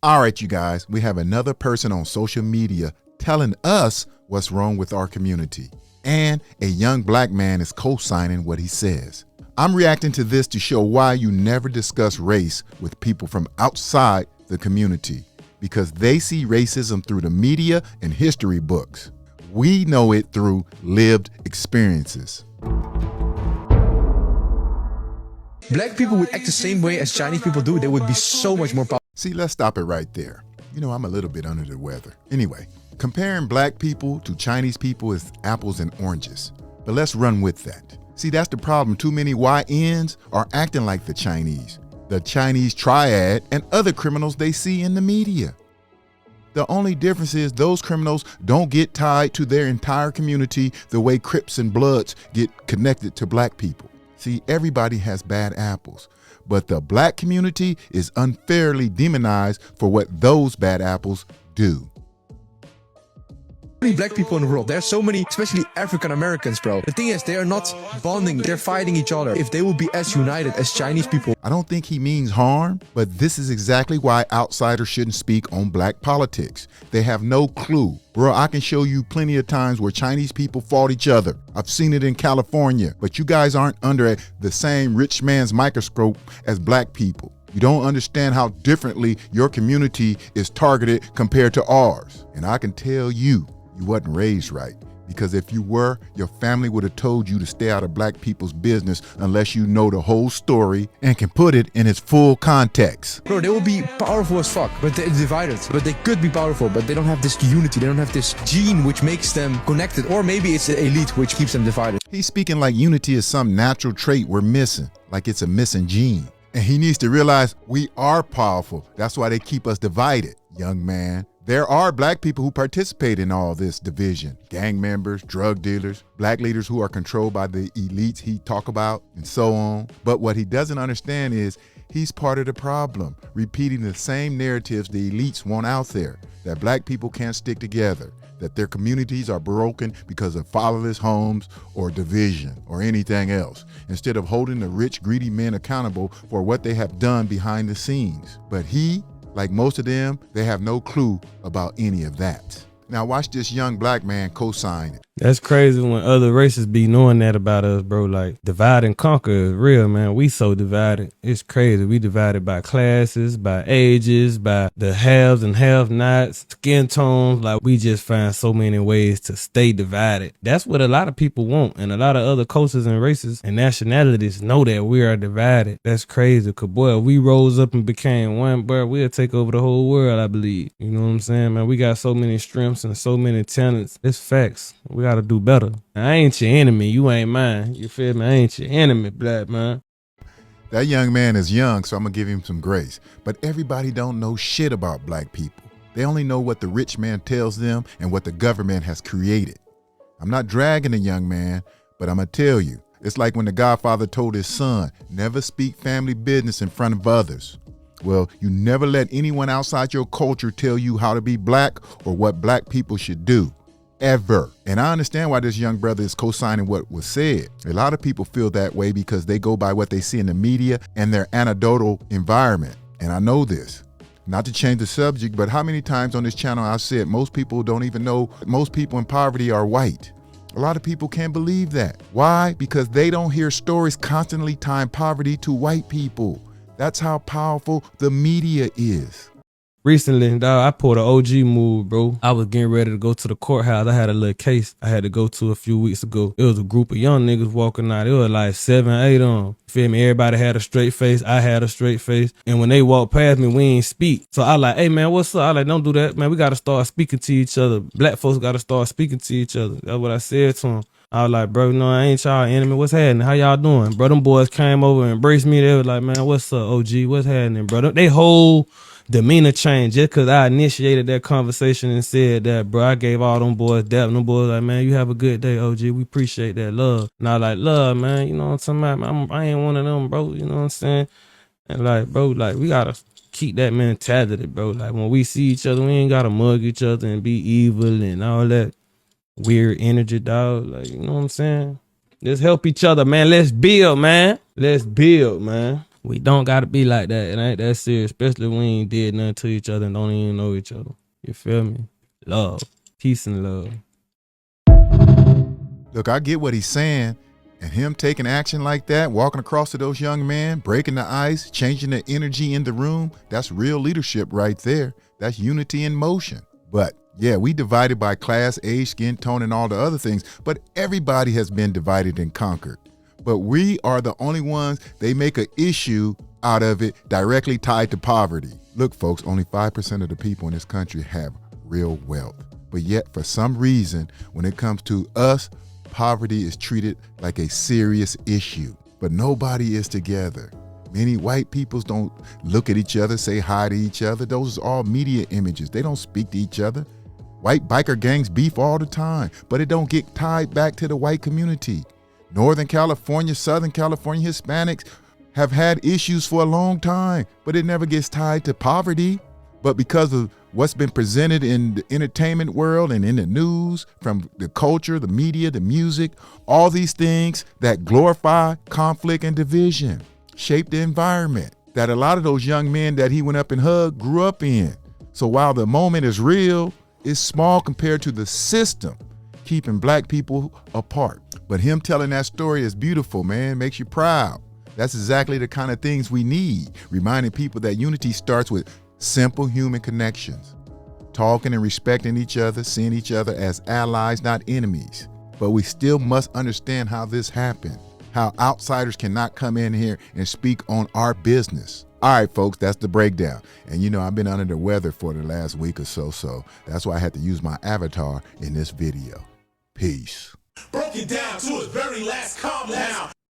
All right, you guys, we have another person on social media telling us what's wrong with our community. And a young black man is co-signing what he says. I'm reacting to this to show why you never discuss race with people from outside the community, because they see racism through the media and history books. We know it through lived experiences. Black people would act the same way as Chinese people do. They would be so much more powerful. See, let's stop it right there. You know, I'm a little bit under the weather. Anyway, comparing black people to Chinese people is apples and oranges. But let's run with that. See, that's the problem. Too many YNs are acting like the Chinese triad, and other criminals they see in the media. The only difference is those criminals don't get tied to their entire community the way Crips and Bloods get connected to black people. See, everybody has bad apples, but the black community is unfairly demonized for what those bad apples do. Many black people in the world. There are so many, especially African Americans, bro. The thing is, they are not bonding. They're fighting each other. If they will be as united as Chinese people. I don't think he means harm, but this is exactly why outsiders shouldn't speak on black politics. They have no clue. Bro, I can show you plenty of times where Chinese people fought each other. I've seen it in California, but you guys aren't under the same rich man's microscope as black people. You don't understand how differently your community is targeted compared to ours. And I can tell you wasn't raised right, because if you were, your family would have told you to stay out of black people's business unless you know the whole story and can put it in its full context. Bro, they will be powerful as fuck, but they're divided. But they could be powerful, but they don't have this unity. They don't have this gene which makes them connected. Or maybe it's the elite which keeps them divided. He's speaking like unity is some natural trait we're missing, like it's a missing gene. And he needs to realize we are powerful. That's why they keep us divided, young man. There are black people who participate in all this division. Gang members, drug dealers, black leaders who are controlled by the elites he talk about, and so on. But what he doesn't understand is he's part of the problem, repeating the same narratives the elites want out there, that black people can't stick together, that their communities are broken because of fatherless homes or division or anything else, instead of holding the rich, greedy men accountable for what they have done behind the scenes. But he, like most of them, they have no clue about any of that. Now watch this young black man co-sign it. That's crazy when other races be knowing that about us, bro. Like, divide and conquer is real, man. We so divided. It's crazy. We divided by classes, by ages, by the haves and have-nots, skin tones. Like, we just find so many ways to stay divided. That's what a lot of people want. And a lot of other cultures and races and nationalities know that we are divided. That's crazy. Cause boy, if we rose up and became one, bro, we'll take over the whole world, I believe. You know what I'm saying, man? We got so many strengths and so many talents. It's facts. We gotta do better. I ain't your enemy. You ain't mine. You feel me? I ain't your enemy, black man. That young man is young, so I'm gonna give him some grace. But everybody don't know shit about black people. They only know what the rich man tells them and what the government has created. I'm not dragging the young man, but I'm gonna tell you, it's like when the Godfather told his son, never speak family business in front of others. Well, you never let anyone outside your culture tell you how to be black or what black people should do, ever. And I understand why this young brother is co-signing what was said. A lot of people feel that way because they go by what they see in the media and their anecdotal environment. And I know this. Not to change the subject, but how many times on this channel I've said most people don't even know most people in poverty are white. A lot of people can't believe that. Why? Because they don't hear stories constantly tying poverty to white people. That's how powerful the media is. Recently, dog, I pulled an OG move, bro. I was getting ready to go to the courthouse. I had a little case I had to go to a few weeks ago. It was a group of young niggas walking out. It was like 7, 8 of them. Feel me? Everybody had a straight face. I had a straight face. And when they walked past me, we ain't speak. So I like, hey, man, what's up? I like, don't do that, man. We got to start speaking to each other. Black folks got to start speaking to each other. That's what I said to them. I was like, bro, no, I ain't y'all enemy. What's happening? How y'all doing? Bro, them boys came over and embraced me. They was like, man, what's up, OG? What's happening, bro? They whole demeanor changed just because I initiated that conversation and said that, bro. I gave all them boys depth. Them boys like, man, you have a good day, OG. We appreciate that love. And I like, love, man. You know what I'm talking about? I ain't one of them, bro. You know what I'm saying? And like, bro, like, we got to keep that mentality, bro. Like, when we see each other, we ain't got to mug each other and be evil and all that weird energy, dog. Like, you know what I'm saying? Let's help each other, man. Let's build, man. Let's build, man. We don't gotta be like that. It ain't that serious, especially when we ain't did nothing to each other and don't even know each other. You feel me? Love. Peace and love. Look, I get what he's saying, and him taking action like that, walking across to those young men, breaking the ice, changing the energy in the room, that's real leadership right there. That's unity in motion. But yeah, we divided by class, age, skin tone, and all the other things, but everybody has been divided and conquered. But we are the only ones, they make an issue out of it directly tied to poverty. Look, folks, only 5% of the people in this country have real wealth. But yet, for some reason, when it comes to us, poverty is treated like a serious issue. But nobody is together. Many white peoples don't look at each other, say hi to each other. Those are all media images. They don't speak to each other. White biker gangs beef all the time, but it don't get tied back to the white community. Northern California, Southern California Hispanics have had issues for a long time, but it never gets tied to poverty. But because of what's been presented in the entertainment world and in the news, from the culture, the media, the music, all these things that glorify conflict and division, shape the environment that a lot of those young men that he went up and hugged grew up in. So while the moment is real, it's small compared to the system keeping black people apart. But him telling that story is beautiful, man. Makes you proud. That's exactly the kind of things we need, reminding people that unity starts with simple human connections, talking and respecting each other, seeing each other as allies, not enemies. But we still must understand how this happened, how outsiders cannot come in here and speak on our business. All right, folks, that's the breakdown. And you know, I've been under the weather for the last week or so that's why I had to use my avatar in this video. Peace. Broke it down to its very last calm down.